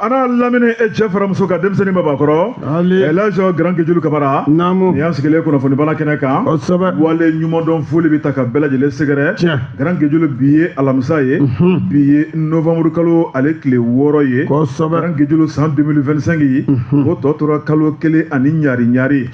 ana lamine e cɛ faramuso ka denmisɛnnin ma bakɔrɔ Elhadji Grand Guédioulou Camara ni y'an sigilen kunnafoni bala kɛnɛ kan wale ɲumandɔn foli bɛ ta ka bɛɛ lajɛlen sɛgɛrɛ Grand Guédioulou bi ye alamisa ye bi ye novembre kalo ale tile 6 ye Grand Guédioulou san 2025 ye o tɔ tora kalo 1 ani ɲari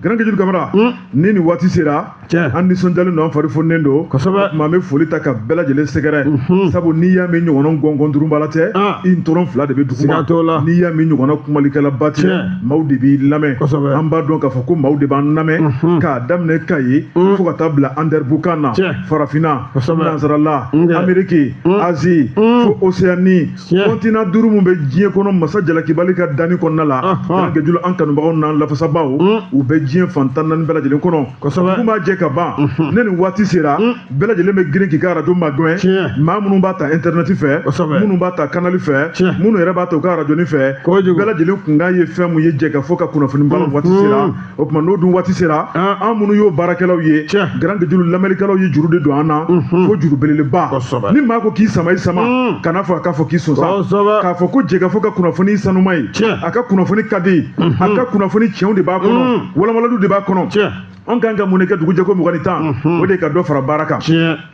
Grand Guédioulou Camara ni waati sera an nisɔndiyalen don an fari fonnen don tuma an bɛ foli ta ka bɛɛ lajɛlen sɛgɛrɛ sabu n'i y'a mɛn ɲɔgɔnna gɔngɔn durunbala tɛ i ntɔrɔn fila de bɛ duguma n'i y'a mɛn ɲɔgɔnna kumalikɛlaba tɛ maaw de b'i lamɛn an b'a dɔn k'a fɔ ko maaw de b'an lamɛn k'a daminɛ Kayi fo ka taa bila Anderbukan na farafinna nansarala Amérique Asie fo Océanie continent 5 min bɛ diɲɛ kɔnɔ masa jalakibali ka danni kɔnɔna la Grand Guédioulou an kanubagaw n'an lafasabaw u bɛ diɲɛ fan 14 bɛɛ lajɛlen kɔnɔ kun b'a jɛ ka ban ne ni waati sera bɛɛ lajɛlen bɛ girin k'i ka radio magɛn maa minnu b'a ta internet fɛ minnu b'a ta canal fɛ minnu yɛrɛ b'a ta u ka radio fɛ bɛɛ lajɛlen kunkan ye fɛn mun ye jɛ ka fɔ ka kunnafoni bala waati sera o tuma n'o dun waati sera an minnu y'o baarakɛlaw ye Grand Guédioulou lamɛnnikɛlaw ye juru de don an na fo juru belebeleba ni maa ko k'i sama i sama kana fɔ a k'a fɔ k'i sɔnsa k'a fɔ ko jɛ ka fɔ ka kunnafoni sanuma ye a ka kunnafoni ka di a ka kunnafoni tiɲɛw de b'a kɔnɔ walamaladu de b'a kɔnɔ an kan ka mun kɛ dugujɛ ko 20 o de ka dɔ fara baara kan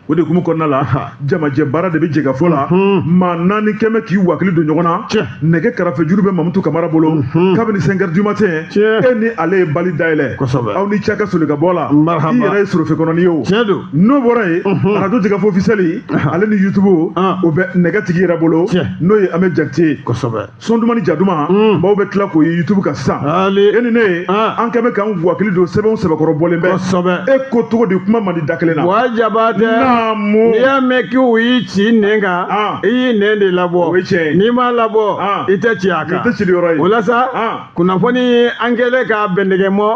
o de kumu kɔnɔna la jamajɛ baara de bɛ jɛ ka fɔ la maa 4 kɛmɛ k'i wakili don ɲɔgɔn na nɛgɛ karafe juru bɛ Mamutu Kamara bolo kabini 5 heures du matin e ni ale ye bali dayɛlɛ aw ni cɛ ka soli ka bɔ la i yɛrɛ ye sorofe kɔnɔni ye o n'o bɔra ye radio jɛgɛfɔ officiel ale ni YouTube o bɛ nɛgɛ tigi yɛrɛ bolo n'o ye Ahmed Jakite son duman ni jaduma maaw bɛ tila k'o ye YouTube kan sisan e ni ne an kɛmɛ k'an wakili don sɛbɛnw sɛbɛkɔrɔ bɔlen bɛ e ko togo di kuma man di da kelen na wajaba tɛ n'i y'a mɛn k'u y'i ci nɛn kan i y'i nɛn de labɔ n'i m'a labɔ i tɛ ci a kan o la sa kunnafoni an kɛlen k'a bɛndɛgɛmɔ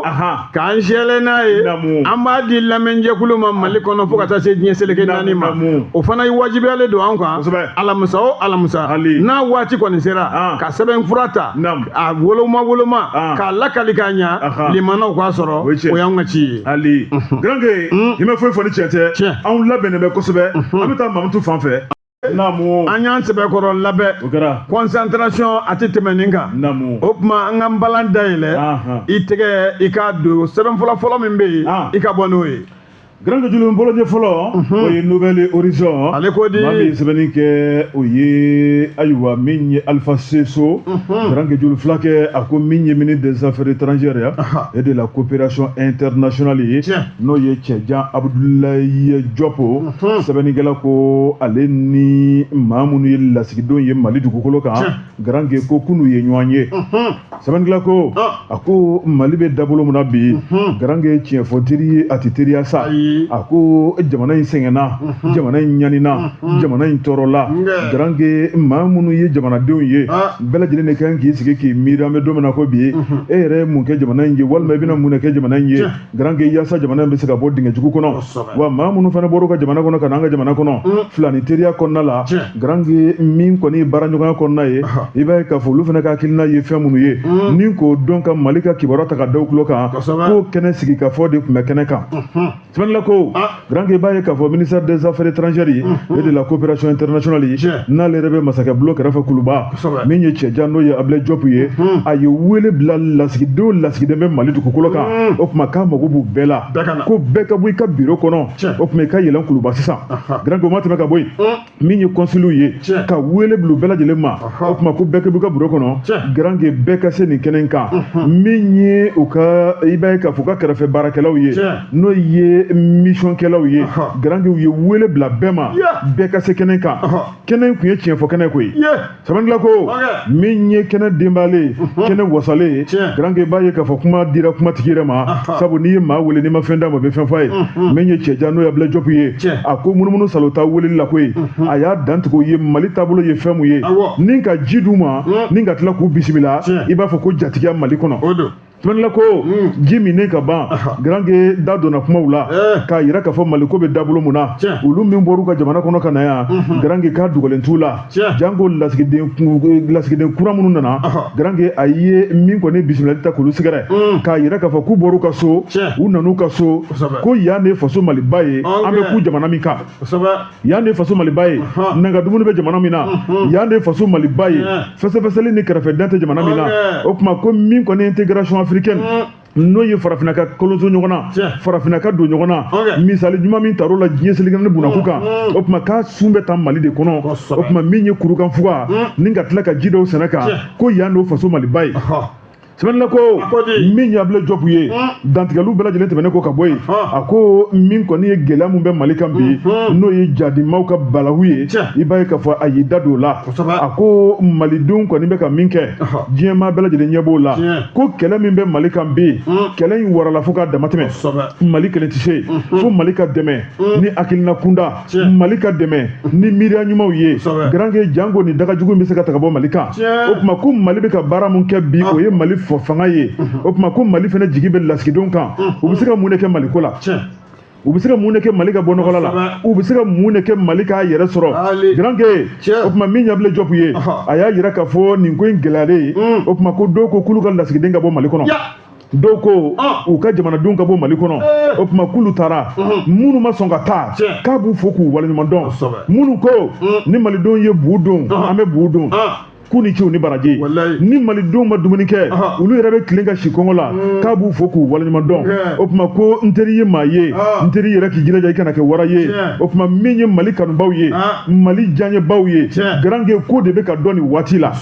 k'an sɛlɛn n'a ye an b'a di lamɛnjɛkulu ma Mali kɔnɔ fo ka taa se diɲɛ seleke 4 ma o fana wajibiyalen don an kan alamisa o alamisa n'a waati kɔni sera ka sɛbɛn fura ta a woloma k'a lakali k'a ɲa limanaw k'a sɔrɔ o y'an ka ci ye Ali Grand Gué i ma foyi fɔ ni cɛ tɛ anw labɛnnen bɛ kosɛbɛ an bɛ taa Mamutu fan fɛ an y'an sɛbɛkɔrɔ labɛn concentration a tɛ tɛmɛ nin kan o tuma an ka balan dayɛlɛ i tɛgɛ i ka don sɛbɛn fɔlɔ min bɛ yen i ka bɔ n'o ye Grand Guédioulou bolojɛ fɔlɔ o ye Nouvelle Horizon ale ko di maa min sɛbɛnni kɛ o ye ayiwa min ye Alpha Seso Grand Guédioulou fulakɛ a ko min ye ministre des affaires étrangères et de la coopération internationale ye n'o ye Cɛjan Abdoulaye Diop sɛbɛnnikɛla ko ale ni maa minnu ye lasigidenw ye Mali dugukolo kan Grand Gué ko k'u ye ɲɔgɔn ye sɛbɛnnikɛla ko a ko Mali bɛ dabolo min na bi Grand Gué tiɲɛ fɔ teri ye a tɛ teriya sa a ko jamana in sɛgɛnna jamana in ɲanina jamana in tɔɔrɔla Grand Gué maa minnu ye jamanadenw ye bɛɛ lajɛlen de kan k'i sigi k'i miiri an bɛ don min na ko bi e yɛrɛ mun kɛ jamana in ye walima i bɛna mun kɛ jamana in ye Grand Gué yaasa jamana in bɛ se ka bɔ dingɛ jugu kɔnɔ wa maa minnu fana bɔra u ka jamana kɔnɔ ka na an ka jamana kɔnɔ filani teriya kɔnɔna la Grand Gué min kɔni ye baaraɲɔgɔnya kɔnɔna ye i b'a ye k'a fɔ olu fana ka hakilina ye fɛn minnu ye ni k'o dɔn ka Mali ka kibaruya ta ka da u tulo kan k'o kɛnɛ sigi ka fɔ de tun bɛ kɛnɛ kan ko Grand Gué b'a ye k'a fɔ ministère des affaires étrangères et de la coopération internationale n'ale yɛrɛ bɛ masakɛ bulo kɛrɛfɛ kuluba min ye Cɛjan n'o ye Abdoulaye Diop ye a ye wele bila lasigidenw lasigiden bɛ Mali dugukolo kan o tuma k'a mago b'u bɛɛ la ko bɛɛ ka bɔ i ka bureau kɔnɔ o tuma i ka yɛlɛn kuluba sisan Grand Gué o ma tɛmɛ ka bɔ yen min ye consuls ye ka wele bila u bɛɛ lajɛlen ma o tuma ko bɛɛ ka bɔ i ka bureau kɔnɔ Grand Gué bɛɛ ka se nin kɛnɛ kan min ye u ka i b'a ye k'a fɔ u ka kɛrɛfɛ baarakɛlaw ye n'o ye mission kɛlaw ye Grand Gué u ye wele bila bɛɛ ma bɛɛ ka se kɛnɛ kan kɛnɛ in tun ye tiɲɛ fɔ kɛnɛ koyi sɛbɛnnikɛla ko min ye kɛnɛ denbale kɛnɛ wasalen Grand Gué b'a ye k'a fɔ kuma dira kumatigi yɛrɛ ma sabu n'i ye maa wele n'i ma fɛn d'a ma bɛ fɛn f'a ye min ye Cɛjan n'o ye Abdoulaye Diop ye a ko munumunu salota weleli la koyi a y'a dantigɛ o ye Mali taabolo ye fɛn mun ye ni ka ji d'u ma ni ka tila k'u bisimila i b'a fɔ ko jatigiya Mali kɔnɔ Tuma ko Jimi ne ka ban Garange da donna kumaw la ka yira ka fɔ Mali ko bɛ dabolo mun na olu min bɔr'u ka jamana kɔnɔ ka na yan Garange ka dugalen t'u la jango lasigiden kura minnu nana Garange a ye min kɔni bisimilali ta k'olu sɛgɛrɛ ka yira ka fɔ k'u bɔr'u ka so u nan'u ka so ko yan de faso Maliba ye an bɛ ku jamana min kan yan de faso Maliba ye nanga dumuni bɛ jamana min na yan de faso Maliba ye fɛsɛfɛsɛli ni kɛrɛfɛdan tɛ jamana min na o tuma ko min kɔni intégration africaine n'o ye farafina ka kolonso ɲɔgɔn na farafina ka don ɲɔgɔn na misali ɲuman min tar'o la diɲɛ selikɛnɛ bunakun kan o tuma k'a sun bɛ taa Mali de kɔnɔ o tuma min ye kurukan fuga ni ka tila ka ji dɔw sɛnɛ kan ko yan de faso Maliba ye sɛbɛnni ko min ɲabilɛ Jɔpu ye dantigɛliw bɛɛ lajɛlen tɛmɛnen ko ka bɔ yen a ko min kɔni ye gɛlɛya min bɛ Mali kan bi n'o ye jadimaw ka balahu ye i b'a ye k'a fɔ a y'i da don o la a ko malidenw kɔni bɛ ka min kɛ diɲɛmaa bɛɛ lajɛlen ɲɛ b'o la ko kɛlɛ min bɛ Mali kan bi kɛlɛ in warala fo k'a dama tɛmɛ Mali kɛlɛ tɛ se fo Mali ka dɛmɛ ni hakilina kunda Mali ka dɛmɛ ni miiriya ɲumanw ye Garange jango ni dagajugu in bɛ se ka ta ka bɔ Mali kan o tuma ko Mali bɛ ka baara min kɛ bi o ye Mali fanga ye o tuma ko Mali fana jigi bɛ lasigidenw kan u bɛ se ka mun de kɛ Mali ko la u bɛ se ka mun de kɛ Mali ka bɔ nɔgɔla la u bɛ se ka mun de kɛ Mali k'a yɛrɛ sɔrɔ Garange o tuma min ɲabilɛ Jɔpu ye a y'a yira k'a fɔ nin ko in gɛlɛyalen o tuma ko dɔw ko k'olu ka lasigiden ka bɔ Mali kɔnɔ dɔw ko u ka jamanadenw ka bɔ Mali kɔnɔ o tuma k'olu taara minnu ma sɔn ka taa k'a b'u fo k'u waleɲuman dɔn minnu ko ni Malidenw ye bu don an bɛ bu don k'u ni ciw ni baraji ni Malidenw ma dumuni kɛ olu yɛrɛ bɛ tilen ka si kɔngɔ la k'a b'u fo k'u waleɲuman dɔn o tuma ko n teri ye maa ye n teri yɛrɛ k'i jilaja i kana kɛ wara ye o tuma min ye Mali kanubaw ye Mali diyaɲɛbaw ye Garange ko de bɛ ka dɔn nin waati la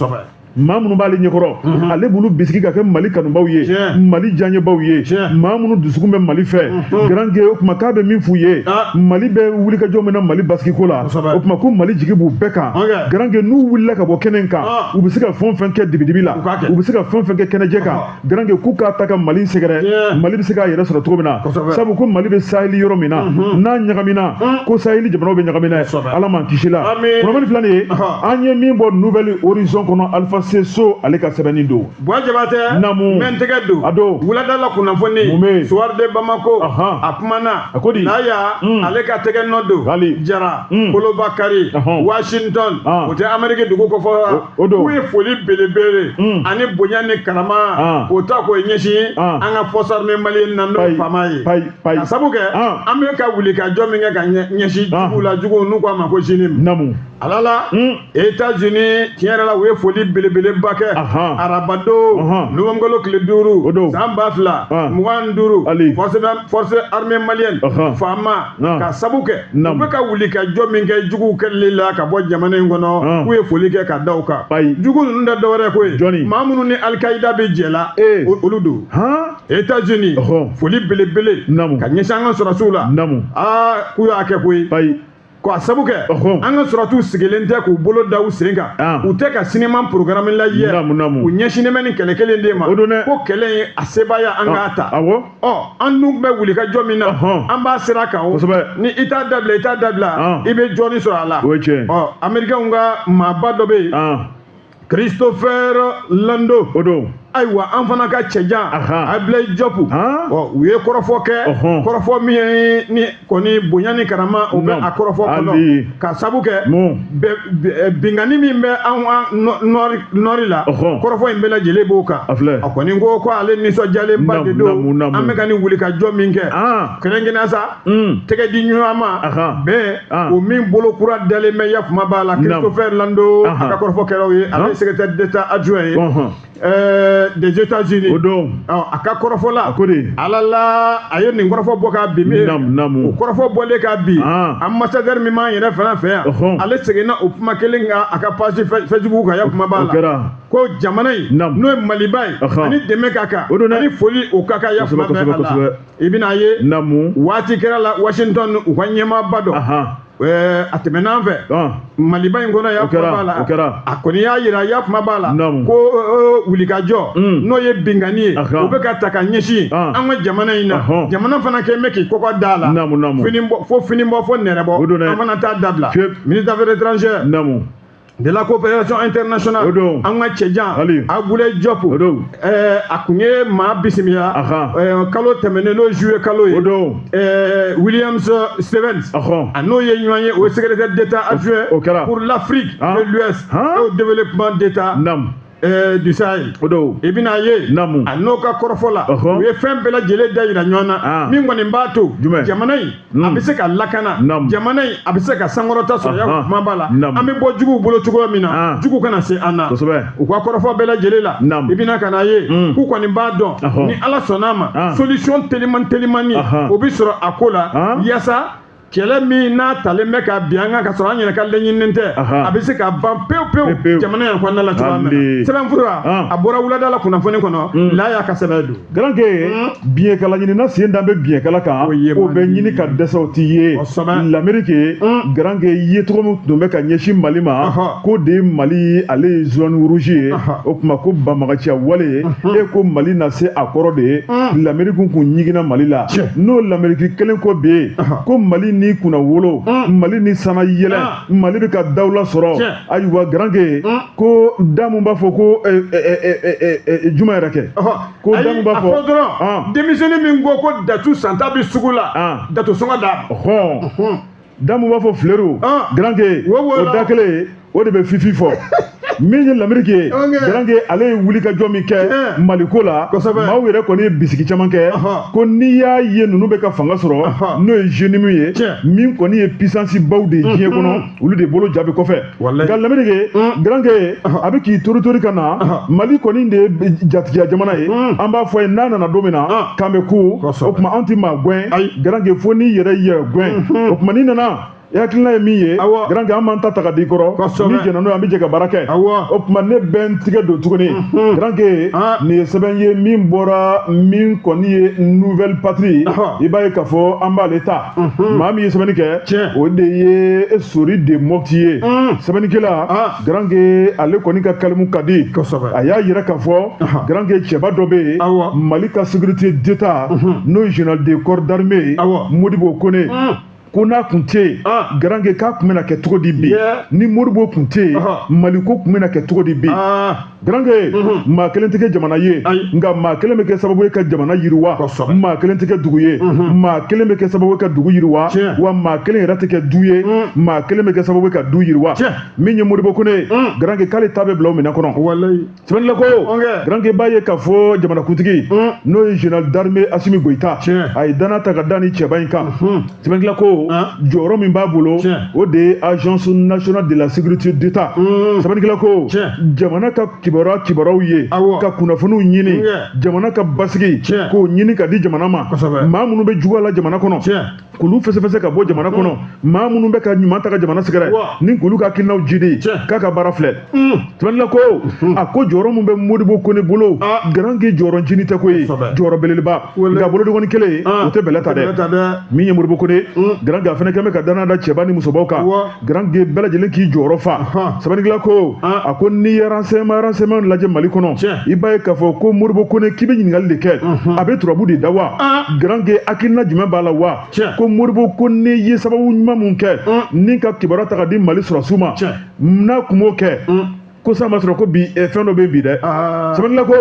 maa minnu b'ale ɲɛkɔrɔ ale b'olu bisigi ka kɛ Mali kanubaw ye Mali diyaɲɛbaw ye maa minnu dusukun bɛ Mali fɛ Garange o tuma k'a bɛ min f'u ye Mali bɛ wulikajɔ min na Mali basigiko la o tuma ko Mali jigi b'u bɛɛ kan Garange n'u wulila ka bɔ kɛnɛ in kan u bɛ se ka fɛn o fɛn kɛ dibidibi la u bɛ se ka fɛn o fɛn kɛ kɛnɛjɛ kan Garange k'u k'a ta ka Mali sɛgɛrɛ Mali bɛ se k'a yɛrɛ sɔrɔ cogo min na sabu ko Mali bɛ saheli yɔrɔ min na n'a ɲagamina ko saheli jamanaw bɛ ɲagamina Ala m'an kisi la kunnafoni filɛ nin ye an ye min bɔ nouvelle horizon kɔnɔ Alpha Seso ale ka sɛbɛnni don Boy Jabatɛ namu men tɛgɛ don a don wuladala kunnafoni soir de Bamako a kumana n'aya ale ka tɛgɛ nɔ don Jara Kolobakari Washington o tɛ Amérique dugu kɔfɛ k'u ye foli belebele ani bonya ni karama k'o ta k'o ɲɛsin an ka force armée malienne na n'o faama ye ka sabu kɛ an bɛ ka wuli ka jɔ min kɛ ka ɲɛsin juguw la juguw n'u k'a ma ko JINIM ala la États-Unis tiɲɛ yɛrɛ la u ye foli belebeleba kɛ arabado nuwamgolo tile 5 san 2025 force armée malienne faama ka sabu kɛ u bɛ ka wuli ka jɔ min kɛ juguw kɛlɛli la ka bɔ jamana in kɔnɔ k'u ye foli kɛ ka da u kan jugu ninnu tɛ dɔwɛrɛ ko ye maa minnu ni Al-Qaïda bɛ jɛ la olu don États-Unis foli belebele ka ɲɛsin an ka sɔrɔsiw la k'u y'a kɛ koyi ko a sabu kɛ an ka sɔrɔsiw sigilen tɛ k'u bolo da u sen kan u tɛ ka cinéma programme lajɛ u ɲɛsinnen bɛ nin kɛlɛ kelen de ma ko kɛlɛ in a sebaaya an k'a ta an dun bɛ wuli ka jɔ min na an b'a sera kan o ni i t'a dabila i bɛ jɔni sɔrɔ a la Américains ka maaba dɔ bɛ yen Christopher Lando ayiwa an fana ka cɛjan Ablaye Jɔpu u ye kɔrɔfɔ kɛ kɔrɔfɔ min ye ni kɔni bonya ni karama o bɛ a kɔrɔfɔ kɔnɔ ka sabu kɛ bingani min bɛ an nɔri la kɔrɔfɔ in bɛɛ lajɛlen b'o kan a kɔni ko ale nisɔndiyalenba de don an bɛ ka ni wuli ka jɔ min kɛ kɛrɛnkɛrɛnnen sa tɛgɛ di ɲɔgɔn ma bɛɛ o min bolo kura dalen bɛ yakuma b'a la Christopher Lando a ka kɔrɔfɔ kɛlaw ye ale secrétaire d'État adjoint ye des États-Unis a ka kɔrɔfɔ la ala la a ye nin kɔrɔfɔ bɔ k'a bin o kɔrɔfɔ bɔlen k'a bin ambassadeur min b'an yɛrɛ fana fɛ yan ale seginna o kuma kelen kan a ka page Facebook kan yakuma b'a la ko jamana in n'o ye Maliba ye ani dɛmɛ ka kan ani foli o ka kan yakuma fɛ a la i bɛna ye waati kɛra la Washington u ka ɲɛmaaba dɔ a tɛmɛn'an fɛ Maliba in kɔnɔ yakuma b'a la a kɔni y'a yira yakuma b'a la ko wulikajɔ n'o ye bingani ye o bɛ ka ta ka ɲɛsin an ka jamana in na jamana fana kɛlen bɛ k'i kɔkɔ da la fo fini bɔ fo nɛrɛ bɔ an fana t'a dabila ministre des affaires étrangères de la coopération internationale an ka cɛjan Abulaye Diop a kun ye maa bisimila kalo tɛmɛnen n'o juillet kalo ye Williams Stevens a n'o ye ɲɔgɔn ye o ye secrétaire d'État adjoint pour l'Afrique de l'Ouest et au développement d'État du Sahel i bɛna ye a n'o ka kɔrɔfɔ la u ye fɛn bɛɛ lajɛlen da yira ɲɔgɔn na min kɔni b'a to jamana in a bɛ se ka lakana jamana in a bɛ se ka sankɔrɔta sɔrɔ ya kuma b'a la an bɛ bɔ juguw bolo cogoya min na jugu kana se an na u ka kɔrɔfɔ bɛɛ lajɛlen la i bɛna ka na ye k'u kɔni b'a dɔn ni Ala sɔnna a ma solution telimani o bɛ sɔrɔ a ko la yaasa kɛlɛ min n'a talen bɛ ka bin an kan ka sɔrɔ an yɛrɛ ka laɲininen tɛ a bɛ se ka ban pewu jamana in kɔnɔna la cogoya min na sɛbɛnfura a bɔra wulada la kunnafoni kɔnɔ la y'a ka sɛbɛn don garanke biɲɛkala ɲinina sen dan bɛ biɲɛkala kan o bɛ ɲini ka dɛsɛ o t'i ye l'Amérique garanke ye cogo min tun bɛ ka ɲɛsin Mali ma ko de ye Mali ale ye zone rouge ye o tuma ko banbaganciya wale e ko Mali na se a kɔrɔ de ye l'Amérique kun ɲigina Mali la n'o l'Amérique kelen ko bɛ yen ko Mali ni kunna wolo Mali ni sana yɛlɛ Mali bɛ ka dawla sɔrɔ ayiwa garanke ko da mun b'a fɔ ko juma yɛrɛ kɛ ko da mun b'a fɔ denmisɛnnin min ko ko datu santa bɛ sugu la datu sɔngɔ d'a da mun b'a fɔ fleureau garanke o da kelen o de bɛ fifi fɔ min ye l'Amérique ye garanke ale ye wuli ka jɔ min kɛ Mali ko la maaw yɛrɛ kɔni ye bisigi caman kɛ ko n'i y'a ye ninnu bɛ ka fanga sɔrɔ n'o ye jeune min ye min kɔni ye puissance baw de ye diɲɛ kɔnɔ olu de bolo jaabi kɔfɛ nka l'Amérique garanke a bɛ k'i tori ka na Mali kɔni de ye jatigiya jamana ye an b'a fɔ ye n'a nana don min na k'an bɛ ku o tuma an tɛ maa gɛn garanke fo n'i yɛrɛ yɛ gɛn o tuma n'i nana e hakilina ye min ye garanke an b'an ta ka di kɔrɔ ni jɛna n'o ye an bɛ jɛ ka baara kɛ o tuma ne bɛ n tigɛ don tuguni garanke nin ye sɛbɛn ye min bɔra min kɔni ye nouvelle patrie i b'a ye k'a fɔ an b'ale ta maa min ye sɛbɛnni kɛ o de ye Sori de Mopti ye sɛbɛnnikɛla garanke ale kɔni ka kalimu ka di a y'a yira k'a fɔ garanke cɛba dɔ bɛ yen Mali ka sécurité d'État n'o ye général de corps d'armée Modibo Kone ko n'a kun tɛ yen garanke k'a kun bɛna kɛ cogo di bi ni Modibo kun tɛ yen Mali ko kun bɛna kɛ cogo di bi garanke maa kelen tɛ kɛ jamana ye nka maa kelen bɛ kɛ sababu ye ka jamana yiriwa maa kelen tɛ kɛ dugu ye maa kelen bɛ kɛ sababu ye ka dugu yiriwa wa maa kelen yɛrɛ tɛ kɛ du ye maa kelen bɛ kɛ sababu ye ka du yiriwa min ye Modibo Kone garanke k'ale ta bɛ bila o minɛn kɔnɔ sɛbɛnnila ko garanke b'a ye k'a fɔ jamanakuntigi n'o ye général d'armée Assimi Goïta a ye danaya ta ka da ni cɛba in kan sɛbɛnnila ko jɔyɔrɔ min b'a bolo o de ye agence nationale de la sécurité d'État sɛbɛnnikɛla ko jamana ka kibaruyaw ye ka kunnafoniw ɲini jamana ka basigi k'o ɲini ka di jamana ma maa minnu bɛ juguya la jamana kɔnɔ k'olu fɛsɛfɛsɛ ka bɔ jamana kɔnɔ maa minnu bɛ ka ɲuman ta ka jamana sɛgɛrɛ ni k'olu ka hakilinaw jidi k'a ka baara filɛ sɛbɛnnila ko a ko jɔyɔrɔ min bɛ Modibo Kone bolo garanke jɔyɔrɔ ncini tɛ ko ye jɔyɔrɔ belebeleba nka bolodogɔni kelen o tɛ bɛlɛ ta dɛ min ye Modibo Kone garanke a fana kɛn bɛ ka danaya da cɛba ni musobaw kan garanke bɛɛ lajɛlen k'i jɔyɔrɔ fa sɛbɛnnikɛla ko a ko n'i ye renseignement lajɛ Mali kɔnɔ i b'a ye k'a fɔ ko Modibo Kone k'i bɛ ɲininkali de kɛ a bɛ turabu de da wa garanke hakilina jumɛn b'a la wa ko Modibo Kone ye sababu ɲuman mun kɛ ni ka kibaruya ta ka di Mali sɔrɔsiw ma n'a kun m'o kɛ ko sa ma sɔrɔ ko bi fɛn dɔ bɛ bi dɛ sɛbɛnnila ko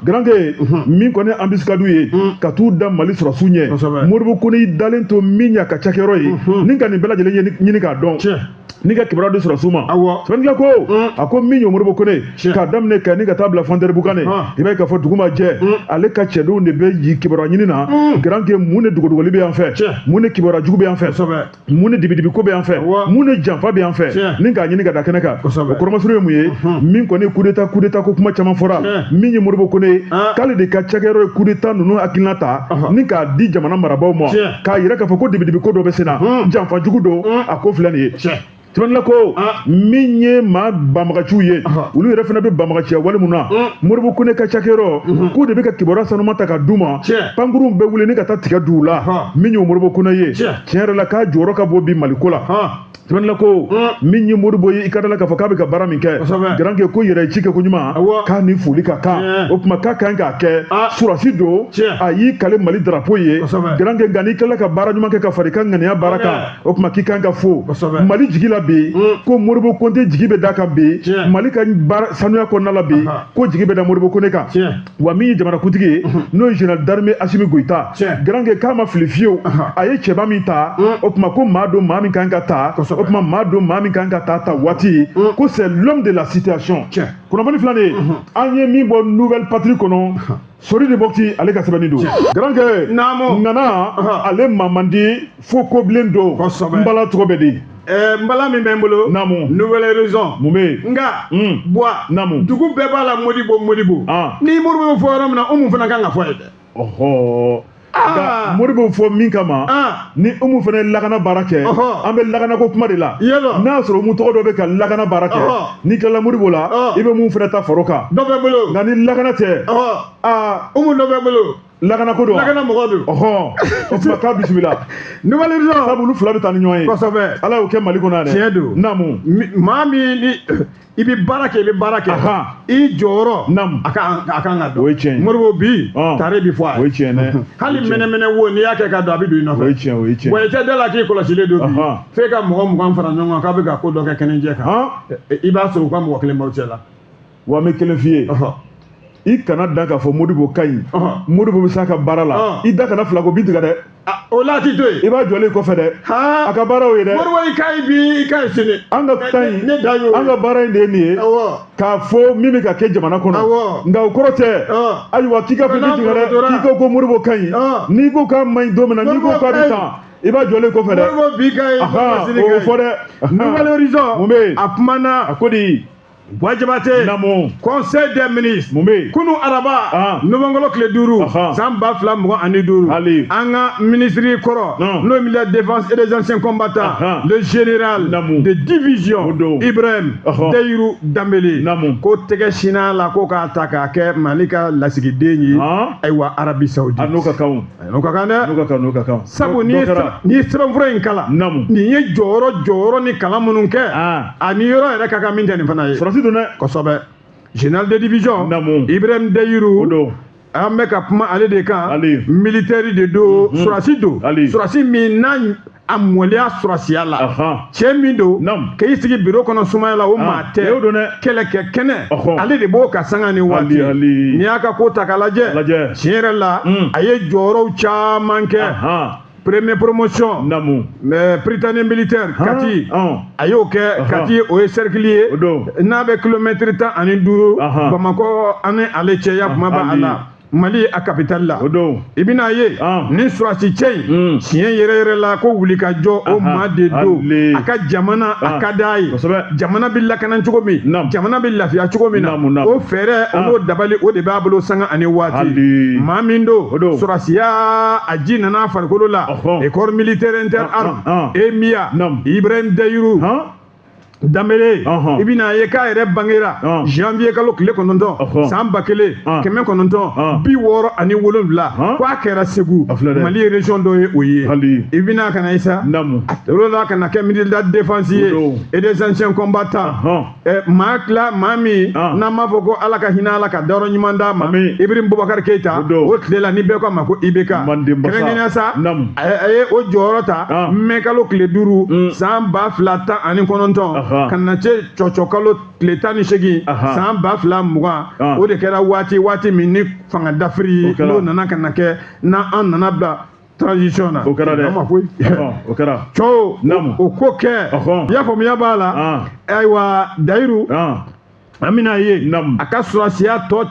garanke min kɔni ambiscadu ye ka t'u da Mali sɔrɔsiw ɲɛ Modibo Kone dalen to min y'a ka cakɛyɔrɔ ye ni ka nin bɛɛ lajɛlen ɲini k'a dɔn ni ka kibaruya di sɔrɔsiw ma sɛbɛnnila ko a ko min ye Modibo Kone k'a daminɛ ka ni ka taa bila Fɔntɛri-Bukane i b'a ye k'a fɔ dugu ma jɛ ale ka cɛdenw de bɛ yi kibaruya ɲini na garanke mun de dogodogoli bɛ yan fɛ mun de kibaruya jugu bɛ yan fɛ mun de dibidibiko bɛ yan fɛ mun de janfa bɛ yan fɛ ni k'a ɲini ka da kɛnɛ kan o kɔrɔmasuru ye mun ye min kɔni coup d'état ko kuma caman fɔra min ye Modibo Kone k'ale de ka cakɛyɔrɔ ye coup d'état ninnu hakilina ta ni k'a di jamana marabaaw ma k'a yira k'a fɔ ko dibidibiko dɔ bɛ sen na janfa jugu don a ko filɛ nin ye sɛbɛnnila ko min ye maa banbagaciw ye olu yɛrɛ fana bɛ banbagaciya wale mun na Modibo Kone ka cakɛyɔrɔ k'u de bɛ ka kibaruya sanuma ta ka d'u ma pankuruw bɛ wuli ni ka taa tigɛ d'u la min ye Modibo Kone ye tiɲɛ yɛrɛ la k'a jɔyɔrɔ ka bon bi Mali ko la tɛmɛnna ko min ye Modibo ye i ka da la k'a fɔ k'a bɛ ka baara min kɛ grand kɛ ko yɛrɛ ci kɛ ko ɲuman k'a ni foli ka kan o tuma k'a kan k'a kɛ surasi don a y'i kale Mali drapeau ye grand kɛ nka n'i tilala ka baara ɲuman kɛ ka fara i ka ŋaniya baara kan o tuma k'i kan ka fo Mali jigi la bi ko Modibo Konte jigi bɛ da kan bi Mali ka sanuya kɔnɔna la bi ko jigi bɛ da Modibo Konte kan wa min ye jamanakuntigi ye n'o ye général d'armée Assimi Goïta grand kɛ k'a ma fili fiyewu a ye cɛba min ta o tuma ko maa don maa min kan ka ta o tuma maa don maa min kan ka ta waati ko c'est l'homme de la situation kunnafoni filanan an ye min bɔ nouvelle patrie kɔnɔ Sori de Bokti ale ka sɛbɛnni don grand kɛ Nana ale mamandi fo kobilen don nbala tɔgɔ bɛ di mbala min bɛ n bolo nouvelle horizon mun bɛ yen nka buwa dugu bɛɛ b'a la Modibo ni Modibo fɔ yɔrɔ min na o mun fana kan ka fɔ ye dɛ Modibo fɔ min kama ni umu fana lakana baara kɛ an bɛ lakana ko kuma de la n'a sɔrɔ umu tɔgɔ dɔ bɛ ka lakana baara kɛ n'i tilala Modibo la i bɛ mun fana ta faro kan dɔ bɛ bolo nka ni lakana tɛ umu dɔ bɛ bolo lakana ko don lakana mɔgɔ don o tuma k'a bisimila nouvelle horizon sabu olu fila bɛ taa ni ɲɔgɔn ye kosɛbɛ Ala y'o kɛ Mali kɔnɔ yan dɛ tiɲɛ don naamu maa min ni i bɛ baara kɛ i jɔyɔrɔ a kan ka don o ye tiɲɛ ye Modibo bi tare bi fɔ a ye o ye tiɲɛ dɛ hali mɛnɛmɛnɛ wo n'i y'a kɛ ka don a bɛ don i nɔfɛ o ye tiɲɛ wa i tɛ da la k'i kɔlɔsilen don bi f'e ka mɔgɔ 20 fara ɲɔgɔn kan k'a bɛ ka ko dɔ kɛ kɛnɛjɛ kan i b'a sɔrɔ u ka mɔgɔ kelen b'aw cɛ la wa n bɛ kelen f'i ye i kana dan k'a fɔ Modibo ka ɲi Modibo bɛ s'a ka baara la i da kana fila ko bin tigɛ dɛ o la t'i to yen i b'a jɔlen kɔfɛ dɛ a ka baara o ye dɛ Modibo i ka ɲi bi i ka ɲi sini an ka kan in an ka baara in de ye nin ye k'a fɔ min bɛ ka kɛ jamana kɔnɔ nka o kɔrɔ tɛ ayiwa k'i ka fɔ bin tigɛ dɛ k'i ko Modibo ka ɲi n'i ko k'a ma ɲi don min na n'i ko k'a bɛ tan i b'a jɔlen kɔfɛ dɛ Modibo bi ka ɲi o fɔ dɛ nouvelle horizon mun bɛ yen a kumana a ko di Wajabate conseil des ministres kunu araba novembre tile 5 san 2025 an ka ministre kɔrɔ n'o ye ministre de la défense et des anciens combattants le général de division Ibrahim Dayiru Dambele ko tɛgɛ sinna la ko k'a ta k'a kɛ Mali ka lasigiden ye ayiwa Arabi Saoudite n'o ka kan dɛ sabu n'i ye sɛbɛnfura in kalan nin ye jɔyɔrɔ ni kalan minnu kɛ ani yɔrɔ yɛrɛ ka kan min tɛ nin fana ye kosɛbɛ général de division Ibrahim Dayiru an bɛ ka kuma ale de kan militaire de don surasi don surasi min n'a a mɔliya surasiya la cɛ min don k'i sigi bureau kɔnɔ sumaya la o maa tɛ kɛlɛkɛ kɛnɛ ale de b'o ka sanga ni waati n'i y'a ka ko ta k'a lajɛ tiɲɛ yɛrɛ la a ye jɔyɔrɔw caman kɛ première promotion Britannique militaire Kati a y'o kɛ Kati o ye cercle ye n'a bɛ kilomètre 15 Bamako ani ale cɛ ya kuma b'a la Mali a capitale la i bɛna ye ni surasi cɛ in tiɲɛ yɛrɛ la ko wuli ka jɔ o maa de don a ka jamana a ka d'a ye jamana bɛ lakana cogo min jamana bɛ lafiya cogo min na o fɛɛrɛ o n'o dabali o de b'a bolo sanga ani waati maa min don surasiya a ji nana farikolo la école militaire inter arme EMIA Ibrahim Dayiru Dambele i bɛna ye k'a yɛrɛ bangera janvier kalo tile 9 san 1967 k'a kɛra Segu Mali région dɔ ye o ye i bɛna ka na isa o la ka na kɛ ministre de la défense ye et des anciens combattants maa min n'an b'a fɔ ko Ala ka hinɛ Ala ka dayɔrɔ ɲuman d'a ma Ibrahim Boubacar Keita o tile la ni bɛɛ ko a ma ko IBK kɛrɛnkɛrɛnya sa a ye o jɔyɔrɔ ta mai kalo tile 5 san 2019 ka na se cɔcɔ kalo tile 18 san 2020 o de kɛra waati min ni fanga dafiri n'o nana ka na kɛ n'an nana bila transition na o kɛra dɛ o kɛra cɔw o ko kɛ i y'a faamuya b'a la ayiwa Dayiru an bɛna ye a ka surasiya tɔ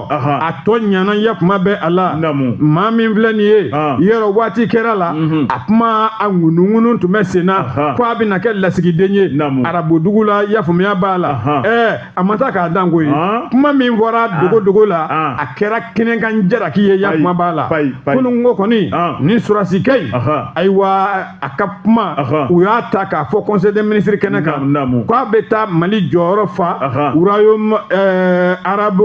a tɔ ɲana ya kuma bɛ a la maa min filɛ nin ye yɔrɔ waati kɛra la a kuma a ŋunuŋunu tun bɛ sen na ko a bɛna kɛ lasigiden ye arabudugu la ya faamuya b'a la a ma taa k'a dan ko ye kuma min fɔra dogo la a kɛra kɛnɛkan jaraki ye ya kuma b'a la kunun ko kɔni ni surasikɛ in ayiwa a ka kuma u y'a ta k'a fɔ conseil des ministres kɛnɛ kan k'a bɛ taa Mali jɔyɔrɔ fa Royaume Arabe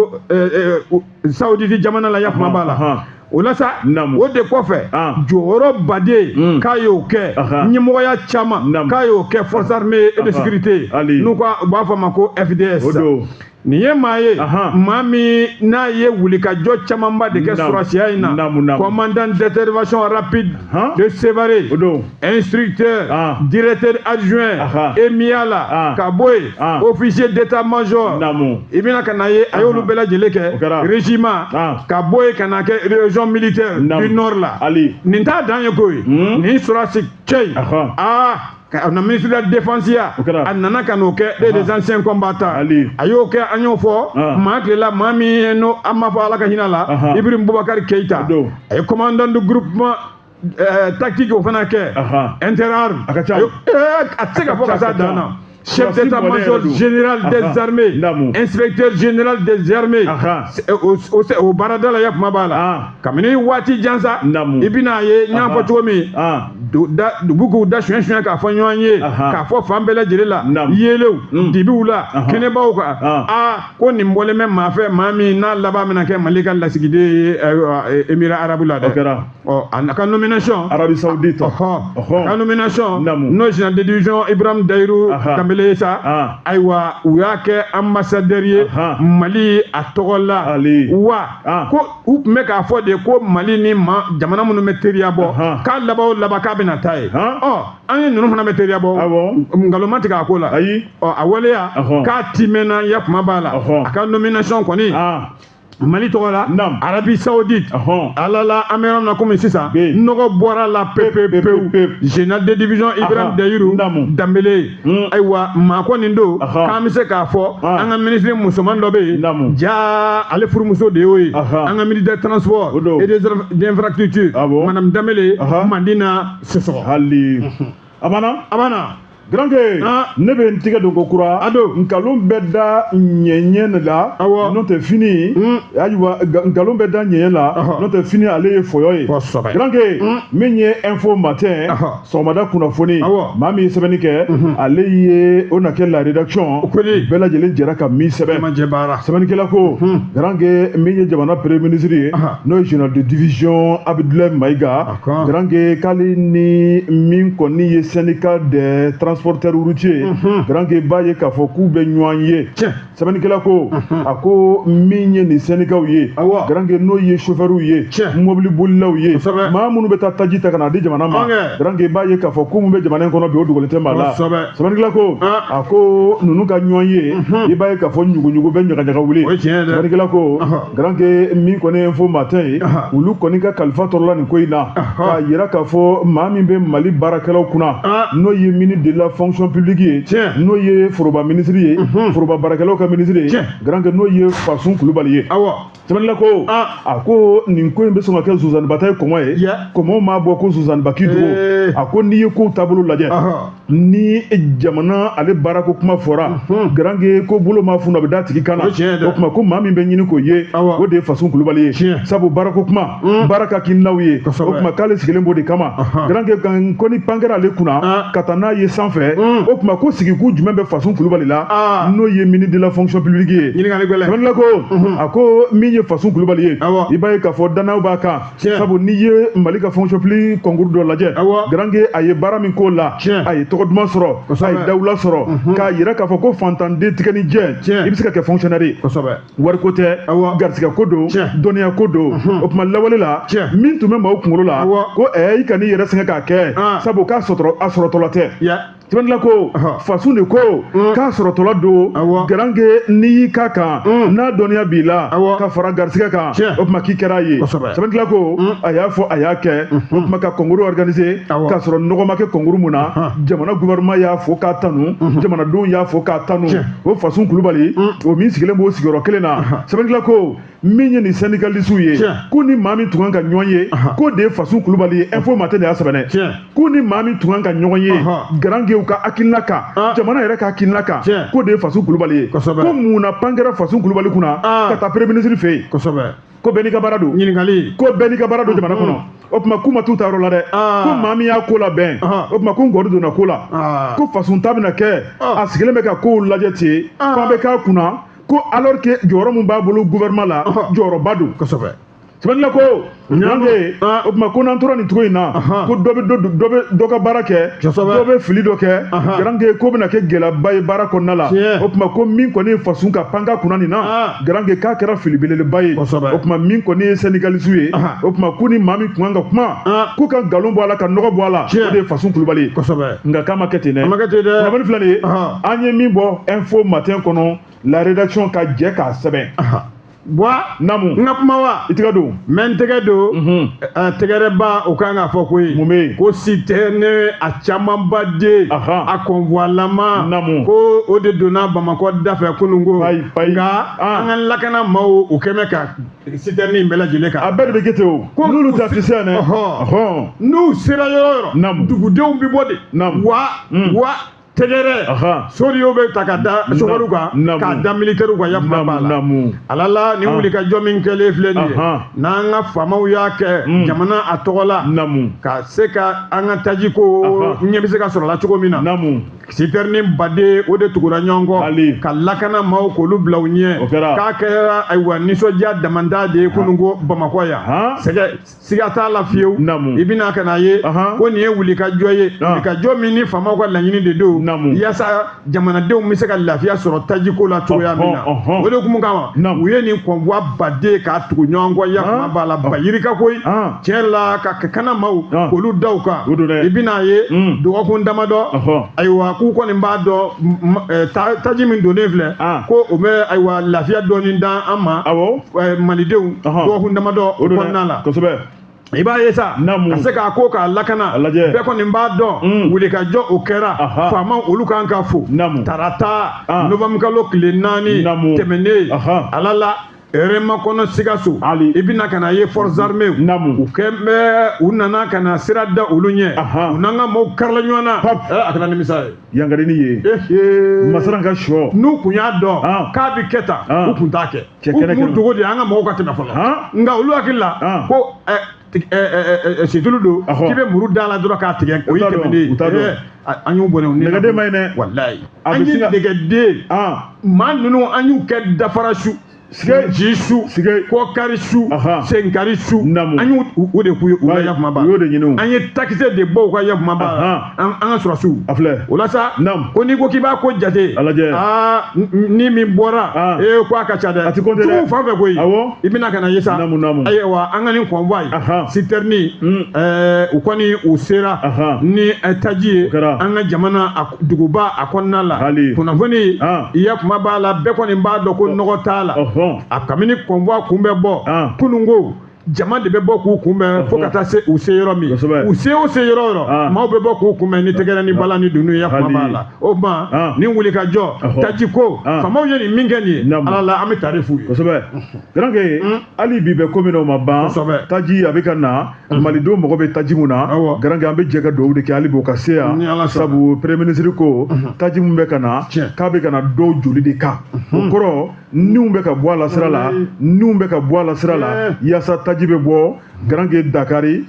Saoudite jamana la ya kuma b'a la o la sa o de kɔfɛ jɔyɔrɔ baden k'a y'o kɛ ɲɛmɔgɔya caman k'a y'o kɛ forces armées et de sécurité n'u b'a fɔ a ma ko FDS nin ye maa ye maa min n'a ye wulikajɔ camanba de kɛ sɔrɔsiya in na commandant d'intervention rapide de Sévaré instructeur directeur adjoint Emiala ka bɔ yen officier d'état-major i bɛna ka na ye a y'olu bɛɛ lajɛlen kɛ régiment ka bɔ yen ka na kɛ région militaire du nord la nin t'a dan ye koyi nin sɔrɔsi cɛ in a na ministre de la défense a nana ka n'o kɛ des anciens combattants a y'o kɛ an y'o fɔ maa tilela maa min n'o an b'a fɔ ala ka hinɛ la Ibrahim Boubacar Keita a ye commandant du groupement tactique o fana kɛ interarmes a tɛ se ka fɔ ka s'a dan na chef d'état-major général des armées inspecteur général des armées o baarada la ya kuma b'a la kabini waati jan sa i bɛna ye n y'a fɔ cogo min dugu k'u da suɲɛ k'a fɔ ɲɔgɔn ye k'a fɔ fan bɛɛ lajɛlen la yelew dibiw la kɛnɛbaw kan ko nin bɔlen bɛ maa fɛ maa min n'a laban bɛna kɛ Mali ka lasigiden ye Émirats arabes la dɛ a ka nomination Arabie Saoudite ka nomination n'o général de division Ibrahim Daïrou sa ayiwa u y'a kɛ ambassadeur ye Mali a tɔgɔ la wa ko u tun bɛ k'a fɔ de ko Mali ni jamana minnu bɛ teriya bɔ k'a laban o laban k'a bɛna taa ye an ye ninnu fana bɛ teriya bɔ nkalon ma tigɛ a ko la a waleya k'a timɛnna ya kuma b'a la a ka nomination kɔni Mali tɔgɔ la Arabie Saoudite ala la an bɛ yɔrɔ min na komi sisan nɔgɔ bɔra la pewu général de division Ibrahim Daïrou Dambélé ayiwa maa kɔni don k'an bɛ se k'a fɔ an ka ministre musoman dɔ bɛ yen jaa ale furumuso de y'o ye an ka ministre des transports et des infrastructures madame Dambélé Mandina Sissoko Amana Granke ne bɛ n tigɛ don ko kura nkalon bɛ da ɲɛɲɛ la n'o tɛ fini ayiwa nkalon bɛ da ɲɛɲɛ la n'o tɛ fini ale ye fɔyɔ ye Granke min ye info matin sɔgɔmada kunnafoni maa min ye sɛbɛnni kɛ ale ye o na kɛ la rédaction bɛɛ lajɛlen jɛra ka min sɛbɛn sɛbɛnnikɛla ko Granke min ye jamana premier ministre ye n'o ye général de division Abdoulaye Maïga Granke k'ale ni min kɔni ye syndicat des transporteur routier Granke b'a ye k'a fɔ k'u bɛ ɲɔgɔn ye sɛbɛnnikɛla ko a ko min ye nin syndicat ye Granke n'o ye chauffeur ye mobili bolilaw ye maa minnu bɛ taa taji ta ka na di jamana ma Granke b'a ye k'a fɔ ko mun bɛ jamana in kɔnɔ bi o dogolen tɛ maa la sɛbɛnnikɛla ko a ko ninnu ka ɲɔgɔn ye i b'a ye k'a fɔ ɲuguɲugu bɛ ɲagaɲaga wuli sɛbɛnnikɛla ko Granke min kɔni ye info matin ye olu kɔni ka kalifa tɔrɔla nin ko in na k'a yira k'a fɔ maa min bɛ Mali baarakɛlaw kunna n'o ye ministre de la fonction publique ye n'o ye foroba ministre ye foroba baarakɛlaw ka ministre ye Granke n'o ye Fasun Kulubali ye sɛbɛnnikɛla ko a ko nin ko in bɛ sɔn ka kɛ Suzanne Bata ye kɔmɔ ye kɔmɔ m'a bɔ ko Suzanne Baki dogo a ko n'i ye kow taabolo lajɛ ni jamana ale baarako kuma fɔra Granke ko bolo ma funu a bɛ da tigi kan na o tuma ko maa min bɛ ɲini k'o ye o de ye Fasun Kulubali ye sabu baarako kuma baara ka k'ininaw ye o tuma k'ale sigilen b'o de kama Granke kan ko ni pan kɛra ale kunna ka taa n'a ye sanfɛ o tuma ko sigikun jumɛn bɛ Fasun Kulubali la n'o ye ministre de la fonction publique ye sɛbɛnnikɛla ko a ko min ye Fasun Kulubali ye i b'a ye k'a fɔ dannaw b'a kan sabu n'i ye Mali ka fonction publique concours dɔ lajɛ Granke a ye baara min k'o la a ye tɔgɔ duman sɔrɔ a ye dawula sɔrɔ k'a yira k'a fɔ ko fantanden tigɛ ni jɛ i bɛ se ka kɛ fonctionnaire ye wariko tɛ garisɛgɛ ko don dɔnniya ko don o tuma lawale la min tun bɛ maaw kunkolo la ko i ka n'i yɛrɛ sɛgɛn k'a kɛ sabu k'a sɔrɔtɔla tɛ sɛbɛnnikɛla ko Fasun de ko k'a sɔrɔtɔla don Granke n'i y'i k'a kan n'a dɔnniya b'i la ka fara garisɛgɛ kan o tuma k'i kɛra a ye sɛbɛnnikɛla ko a y'a fɔ a y'a kɛ o tuma ka concours organiser k'a sɔrɔ nɔgɔ ma kɛ concours mun na jamana gouvernement y'a fɔ k'a tanu jamanadenw y'a fɔ k'a tanu o Fasun Kulubali o min sigilen b'o sigiyɔrɔ kelen na sɛbɛnnikɛla ko min ye nin syndicaliste ye ko ni maa min tun kan ka ɲɔgɔn ye ko de ye Fasun Kulubali ye info matin de y'a sɛbɛnɛ ko ni maa min tun kan ka ɲɔgɔn ye Granke u ka hakilina kan jamana yɛrɛ ka hakilina kan ko de ye Fasun Kulubali ye ko mun na pan kɛra Fasun Kulubali kunna ka taa premier ministre fɛ yen ko bɛɛ n'i ka baara don ko bɛɛ n'i ka baara don jamana kɔnɔ o tuma k'u ma t'u ta yɔrɔ la dɛ ko maa min y'a ko labɛn o tuma ko nkɔri donna ko la ko Fasun ta bɛna kɛ a sigilen bɛ ka kow lajɛ ten ko an bɛ k'a kunna ko alors que jɔyɔrɔ min b'a bolo gouvernement la jɔyɔrɔba don sɛbɛnni ko Garange o tuma ko n'an tora nin cogo in na ko dɔ bɛ dɔ ka baara kɛ dɔ bɛ fili dɔ kɛ Garange ko bɛna kɛ gɛlɛyaba ye baara kɔnɔna la o tuma ko min kɔni ye fasun ka panka kunna nin na Garange k'a kɛra fili belebeleba ye o tuma min kɔni ye syndicaliste ye o tuma ko ni maa min kun kan ka kuma k'u ka nkalon bɔ a la ka nɔgɔ bɔ a la o de ye Fasun Kulubali ye nka k'a ma kɛ ten dɛ kunnafoni filɛ nin ye an ye min bɔ info matin kɔnɔ la rédaction ka jɛ k'a sɛbɛn namu n ka kuma wa i tɛgɛ don mɛ n tɛgɛ don tɛgɛrɛba o kan ka fɔ ko ye mun bɛ yen ko si tɛ ne a camanba de a convoilama ko o de donna Bamakɔ da fɛ kununko nka an ka lakana maaw u kɛn bɛ ka citerne in bɛɛ lajɛlen kan a bɛɛ de bɛ kɛ ten o n'olu tɛ affiché yan dɛ n'u sera yɔrɔ o yɔrɔ dugudenw bɛ bɔ de wa tɛgɛrɛ soriyo bɛ ta ka da sogoliw kan k'a da militaires ka yakuma b'a la alala ni wulikajɔ min kɛlen filɛ nin ye n'an ka faamaw y'a kɛ jamana a tɔgɔ la ka se ka an ka taji ko ɲɛ bɛ se ka sɔrɔ la cogo min na citerne baden o de tugura ɲɔgɔn kɔ ka lakana maaw k'olu bila u ɲɛ k'a kɛra ayiwa nisɔndiya damanda de ye kununko Bamakɔ yan siga t'a la fiyewu i bɛna ka na ye ko nin ye wulikajɔ ye wulikajɔ min ni faamaw ka laɲini de don yasa jamanadenw bɛ se ka lafiya sɔrɔ tajiko la cogoya min na o de kun kama u ye nin convoi baden k'a tugu ɲɔgɔn kɔ yakuma b'a la bayirika koyi tiɲɛ la ka kana maaw k'olu da u kan i bɛna ye dɔgɔkun damadɔ ayiwa k'u kɔni b'a dɔn taji min donnen filɛ ko o bɛ ayiwa lafiya dɔɔni dan an ma malidenw dɔgɔkun damadɔ o kɔnɔna la i b'a ye sa ka se k'a ko k'a lakana bɛɛ kɔni b'a dɔn wulikajɔ o kɛra faamaw olu kan ka fo tarata novembre kalo tile 4 tɛmɛnen ala la Rema kɔnɔ Sikaso i bɛna ka na ye forces armées u kɛn bɛ u nana ka na sira da olu ɲɛ u n'an ka maaw karila ɲɔgɔn na a kɛra nimisa ye yangarini ye masaran ka sɔ n'u kun y'a dɔn k'a bɛ kɛ tan u kun t'a kɛ u kun dogo de an ka mɔgɔw ka tɛmɛ fɔlɔ nka olu hakili la ko situlu don k'i bɛ muru da la dɔrɔn k'a tigɛ o ye tɛmɛnen an y'u bɔnɛ nɛgɛden ma ɲi dɛ walayi an ye nɛgɛden maa ninnu an y'u kɛ dafara su ji su kɔkari su senkari su an y'u o de k'u ye u ka yakuma ba an ye takisɛ de bɔ u ka yakuma ba an ka surasiw o la sa ko n'i ko k'i b'a ko jate ni min bɔra ko a ka ca dɛ tugu fan fɛ koyi i bɛna ka na ye sa ayiwa an ka nin convoi citerne u kɔni u sera ni taji ye an ka jamana duguba a kɔnɔna la kunnafoni yakuma b'a la bɛɛ kɔni b'a dɔn ko nɔgɔ t'a la a kabini convoi kun bɛ bɔ kununko jama de bɛ bɔ k'u kunbɛn fo ka taa se u se yɔrɔ min u se o se yɔrɔ o yɔrɔ maaw bɛ bɔ k'u kunbɛn ni tɛgɛrɛ ni bala ni dunun ya kuma b'a la o ma ni wulikajɔ taji ko faamaw ye nin min kɛ nin ye ala la an bɛ taari f'u ye kosɛbɛ Garange hali bi bɛ ko min na o ma ban taji a bɛ ka na malidenw mago bɛ taji mun na Garange an bɛ jɛ ka dugawu de kɛ hali bi o ka se yan sabu premier ministre ko taji mun bɛ ka na k'a bɛ ka na dɔw joli de kan o kɔrɔ niw bɛ ka bɔ a la sira la niw bɛ ka bɔ a la sira la yaasa taji bɛ bɔ Garange Dakari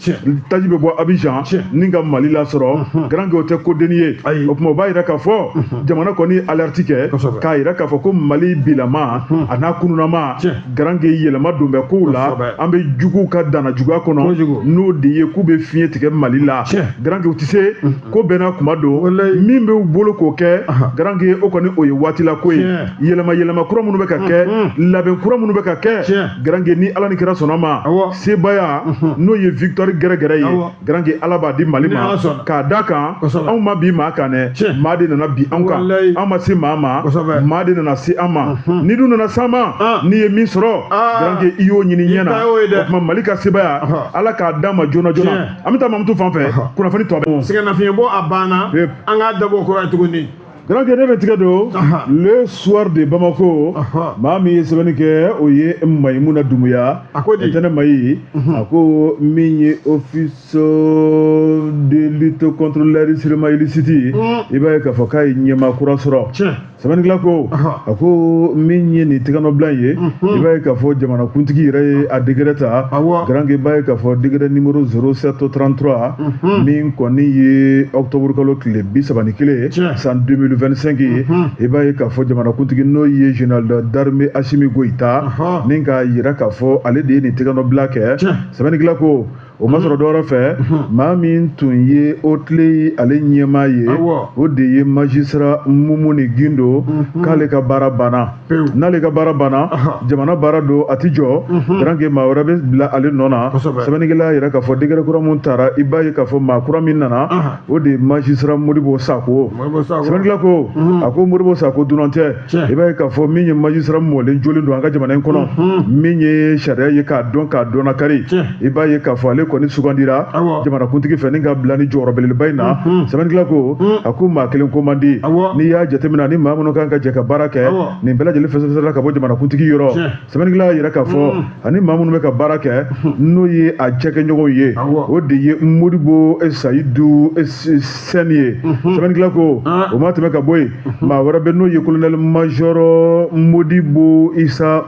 taji bɛ bɔ Abidjan ni ka Mali la sɔrɔ Garange o tɛ ko denni ye o tuma o b'a yira k'a fɔ jamana kɔni alerte kɛ k'a yira k'a fɔ ko Mali bilama a n'a kununama Garange yɛlɛma don bɛ kow la an bɛ juguw ka danna juguya kɔnɔ n'o de ye k'u bɛ fiɲɛ tigɛ Mali la Garange u tɛ se ko bɛɛ n'a kuma don min bɛ u bolo k'o kɛ Garange o kɔni o ye waati la ko ye yɛlɛma kura minnu bɛ ka kɛ labɛn kura minnu bɛ ka kɛ Garange ni Ala ni kira sɔnna ma sebaya n'o ye victoire gɛrɛgɛrɛ ye Garange Ala b'a di Mali ma k'a da kan anw ma bi maa kan dɛ maa de nana bi anw kan an ma se maa ma maa de nana se an ma ni dun nana s'an ma n'i ye min sɔrɔ Garange i y'o ɲini ɲɛ na o tuma Mali ka sebaya Ala k'a d'an ma joona joona an bɛ taa Mamutu fan fɛ kunnafoni tɔ bɛ sɛgɛnnafiɲɛbɔ a banna an k'a dabɔ o kɔrɔ ye tuguni Garange ne bɛ tigɛ don le soir de Bamako maa min ye sɛbɛnni kɛ o ye Mayimuna Dumuya Ntɛnɛn Mayi a ko min ye office de lutte contre l'enrichissement illicite i b'a ye k'a fɔ k'a ye ɲɛmaa kura sɔrɔ sɛbɛnnikɛla ko a ko min ye nin tɛgɛnɔbila ye i b'a ye k'a fɔ jamanakuntigi yɛrɛ ye a degré ta Garange b'a ye k'a fɔ degré numéro 0733 min kɔni ye octobre kalo tile 31 san 2020 2025 ye i b'a ye k'a fɔ jamanakuntigi n'o ye général d'armée Assimi Goïta ni k'a yira k'a fɔ ale de ye nin tɛgɛnɔbila kɛ sɛbɛnnikɛla ko o ma sɔrɔ dɔwɛrɛ fɛ maa min tun ye Otley ale ɲɛmaa ye o de ye magistrat Mumuni Gindo k'ale ka baara banna n'ale ka baara banna jamana baara don a ti jɔ garanke maa wɛrɛ bɛ bila ale nɔ na sɛbɛnnikɛla yira k'a fɔ degɛrɛ kura min taara i b'a ye k'a fɔ maa kura min nana o de ye magistrat Modibo Sako sɛbɛnnikɛla ko a ko Modibo Sako dunan tɛ i b'a ye k'a fɔ min ye magistrat mɔlen jɔlen don an ka jamana in kɔnɔ min ye sariya ye k'a dɔn na kari i b'a ye k'a fɔ ale kɔni sugandira jamanakuntigi fɛ ni ka bila ni jɔyɔrɔ belebeleba in na sɛbɛnnikɛla ko a ko maa kelen ko man di n'i y'a jateminɛ ni maa minnu kan ka jɛ ka baara kɛ nin bɛɛ lajɛlen fɛsɛfɛsɛla ka bɔ jamanakuntigi yɔrɔ sɛbɛnnikɛla yira k'a fɔ ani maa minnu bɛ ka baara kɛ n'o ye a cɛkɛɲɔgɔnw ye o de ye Modibo Sayidu Sɛni ye sɛbɛnnikɛla ko o ma tɛmɛ ka bɔ yen maa wɛrɛ bɛ n'o ye colonel major Modibo Isa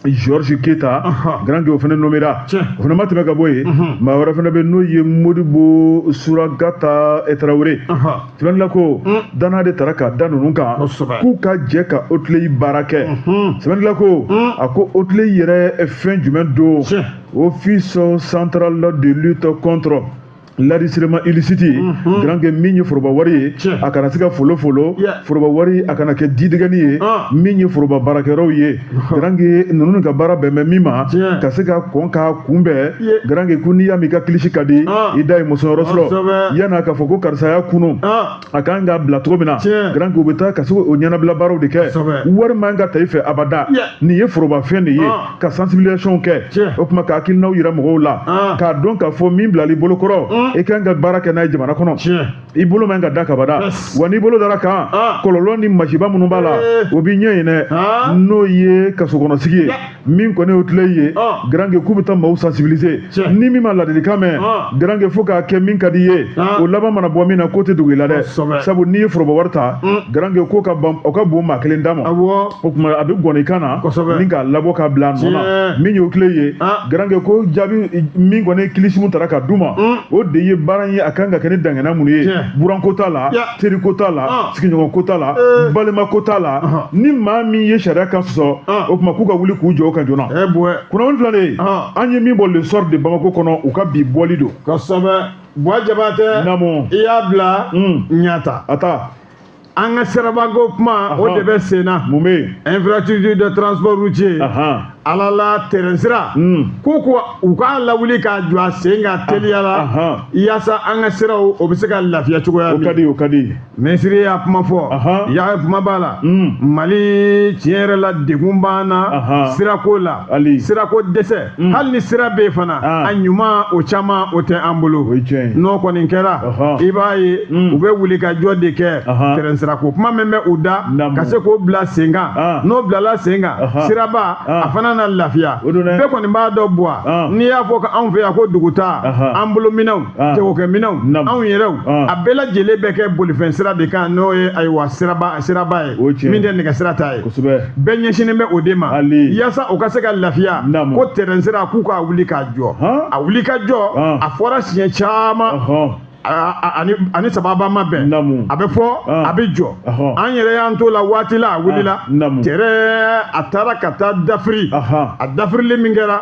George Keita grand o fana nomera o fana ma tɛmɛ ka bɔ yen maa wɛrɛ fana bɛ n'o ye Modibo Suragata Traoré sɛbɛnnikɛla ko danna de taara k'a da ninnu kan k'u ka jɛ ka Otley baara kɛ sɛbɛnnikɛla ko a ko Otley yɛrɛ fɛn jumɛn don office central de lutte contre l'additionnement illicite grand min ye foroba wari ye a kana se ka folo foroba wari a kana kɛ didegɛni ye min ye foroba baarakɛlaw ye grand ninnu ka baara bɛn bɛ min ma ka se ka kɔn k'a kunbɛn grand ko n'i y'a min i ka kilisi ka di i da ye musɔnyɔrɔ sɔrɔ yan'a k'a fɔ ko karisa y'a kunu a kan k'a bila cogo min na grand u bɛ taa ka se o ɲɛnabila baaraw de kɛ wari man ka ta i fɛ abada nin ye foroba fɛn de ye ka sensibilisation kɛ o tuma ka hakilinaw yira mɔgɔw la k'a dɔn k'a fɔ min bilali bolo kɔrɔ i kan ka baara kɛ n'a ye jamana kɔnɔ i bolo man ka da kabada wa n'i bolo dara kan kɔlɔlɔ ni masiba minnu b'a la o b'i ɲɛ yen dɛ n'o ye kasokɔnɔsigi ye min kɔni ye Otley ye grand k'u bɛ taa maaw sensibiliser ni min ma ladilikan mɛn grand fo k'a kɛ min ka di ye o laban mana bɔ min na ko tɛ dogo i la dɛ sabu n'i ye foroba wari ta grand ko ka bon maa kelen d'a ma o tuma a bɛ gɔnɔ i kan na ni k'a labɔ k'a bila a nɔ na min ye Otley ye grand ko jaabi min kɔni kilisimu taara ka d'u ma o de ye baara ye a kan ka kɛ ni dangana mun ye buranko t'a la teriko t'a la sigiɲɔgɔnko t'a la balimako t'a la ni maa min ye sariya kan sɔsɔ o tuma k'u ka wuli k'u jɔ o kan joona kunnafoni filɛ an ye min bɔ le sort de Bamako kɔnɔ u ka bi bɔli don kosɛbɛ Buwa Jabatɛ i y'a bila ɲata a ta an ka sirabanko kuma o de bɛ sen na mun bɛ yen infrastructure de transport routier ala la terrain sira ko u k'a lawuli k'a jɔ a sen ka teliya la yaasa an ka siraw o bɛ se ka lafiya cogoya min o ka di ministre y'a kuma fɔ y'a kuma b'a la Mali tiɲɛ yɛrɛ la degun b'an na sirako la sirako dɛsɛ hali ni sira bɛ yen fana a ɲuman o caman o tɛ an bolo n'o kɔni kɛra i b'a ye u bɛ wuli ka jɔ de kɛ terrain sirako kuma min bɛ u da ka se k'o bila sen kan n'o bilala sen kan siraba a fana na lafiya bɛɛ kɔni b'a dɔn Buwa n'i y'a fɔ k'anw fɛ yan ko duguta an bolo minɛnw jagokɛminɛnw anw yɛrɛw a bɛɛ lajɛlen bɛ kɛ bolifɛn sira de kan n'o ye ayiwa siraba ye min tɛ nɛgɛ sira ta ye bɛɛ ɲɛsinen bɛ o de ma yaasa o ka se ka lafiya ko terrain sira k'u k'a wuli k'a jɔ a wuli ka jɔ a fɔra siɲɛ caman ani sababa ma bɛn a bɛ fɔ a bɛ jɔ an yɛrɛ y'an to la waati la a wulila tɛrɛ a taara ka taa dafiri a dafirili min kɛra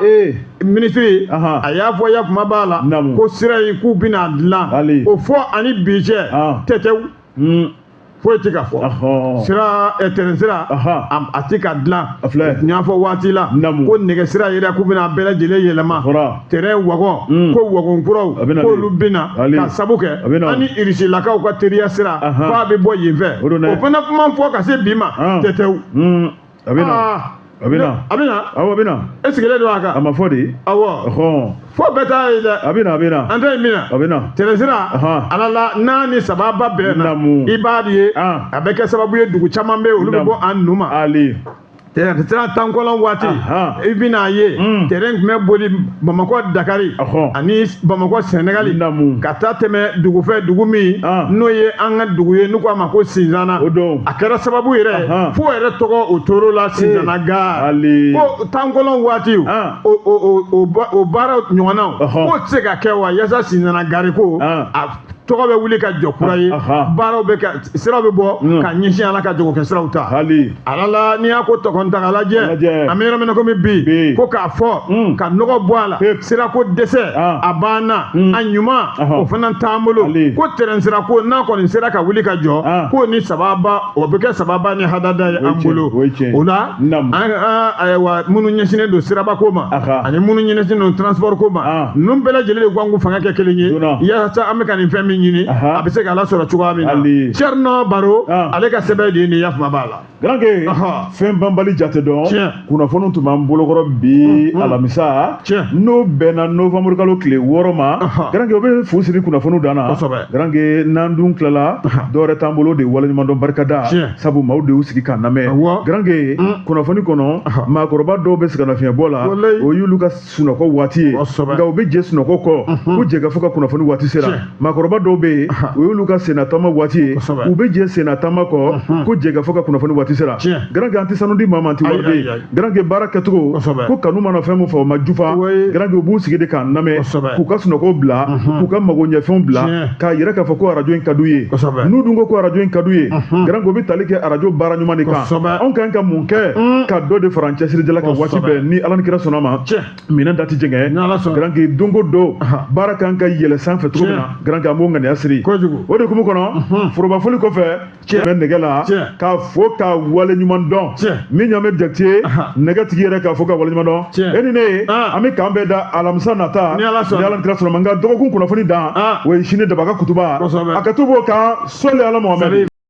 minisiri a y'a fɔ ya kuma b'a la ko sira in k'u bɛna dilan o fɔ ani bi cɛ tɛtɛw foyi tɛ ka fɔ sira terrain sira a tɛ ka dilan n y'a fɔ waati la ko nɛgɛ sira yɛrɛ k'u bɛna bɛɛ lajɛlen yɛlɛma terrain wagon ko wagon kuraw k'olu bɛna ka sabu kɛ ani irisilakaw ka teriya sira k'a bɛ bɔ yen fɛ o fana kuma fɔ ka se bi ma tɛtɛw a bɛna e sigilen don a kan a ma fɔ de fo bɛɛ t'a ye dɛ a bɛna an tɛ yen mina terrain sira ala la n'a ni sababa bɛɛ na i b'a ye a bɛ kɛ sababu ye dugu caman bɛ olu bɛ bɔ an nu ma sira tankɔlɔn waati i bɛna ye terrain tun bɛ boli Bamakɔ Dakari ani Bamakɔ Senegali ka taa tɛmɛ dugu fɛ dugu min n'o ye an ka dugu ye n'u k'a ma ko Sinzana a kɛra sababu yɛrɛ fo yɛrɛ tɔgɔ o tor'o la Sinzana gare ko tankɔlɔn waati o baara ɲɔgɔnnaw k'o tɛ se ka kɛ wa yaasa Sinzana gare ko tɔgɔ bɛ wuli ka jɔ kura ye baaraw bɛ ka siraw bɛ bɔ ka ɲɛsin ala ka jagokɛ siraw ta ala la n'i y'a ko tɔgɔnta ka lajɛ an bɛ yɔrɔ min na komi bi ko k'a fɔ ka nɔgɔ bɔ a la sirako dɛsɛ a banna a ɲuman o fana t'an bolo ko terrain sirako n'a kɔni sera ka wuli ka jɔ ko ni sababa o bɛ kɛ sababa ni hadada ye an bolo o la ayiwa minnu ɲɛsinnen don sirabako ma ani minnu ɲɛsinnen don transport ko ma ninnu bɛɛ lajɛlen de ko an k'u fanga kɛ kelen ye yaasa an bɛ ka nin fɛn min ɲini a bɛ se k'ala sɔrɔ cogoya min na Thierno Baro ale ka sɛbɛn de ye nin yafuma b'a la Garanke fɛn banbali jate dɔn kunnafoniw tun b'an bolokɔrɔ bi alamisa n'o bɛnna novembre kalo tile 6 ma Garanke o bɛ fu siri kunnafoniw dan na Garanke n'an dun tilala dɔwɛrɛ t'an bolo de waleɲumandɔn barikada sabu maaw de y'u sigi k'an lamɛn Garanke kunnafoni kɔnɔ maakɔrɔba dɔw bɛ sɛgɛnnafiɲɛbɔ la o y'olu ka sunɔgɔ waati ye nka u bɛ jɛ sunɔgɔ kɔ ko jɛ ka fɔ ka kunnafoni waati sera maakɔrɔba dɔw bɛ yen o y'olu ka sennataama waati ye u bɛ jɛ sennataama kɔ ko jɛ ka fɔ ka kunnafoni waati sera Garanke an tɛ sanu di maa ma an tɛ wari di Garanke baara kɛcogo ko kanu mana fɛn min fɔ o ma jufa Garanke u b'u sigi de k'an lamɛn k'u ka sunɔgɔ bila k'u ka magoɲɛfɛnw bila k'a yɛrɛ k'a fɔ ko arajo in ka d'u ye n'u dun ko arajo in ka d'u ye Garanke u bɛ tali kɛ arajo baara ɲuman de kan anw kan ka mun kɛ ka dɔ de fara an cɛsirijala ka waati bɛɛ ni ala ni kira sɔnna ma minɛn da tɛ jɛngɛ Garanke don o don baara kan ka yɛlɛ sanfɛ cogo min na Garanke an b'o ŋaniya siri o de hukumu kɔnɔ forobafoli kɔfɛ bɛ nɛgɛ la k'a fɔ ka wale ɲuman dɔn min ɲamɛ Jakite nɛgɛtigi yɛrɛ k'a fɔ ka wale ɲuman dɔn e ni ne ye an bɛ k'an bɛɛ da alamisa nata ni ala ni kira sɔnna ma nka dɔgɔkun kunnafoni dan o ye sini dabaga kutuba a ka to b'o kan sɔli ala Muhamɛdi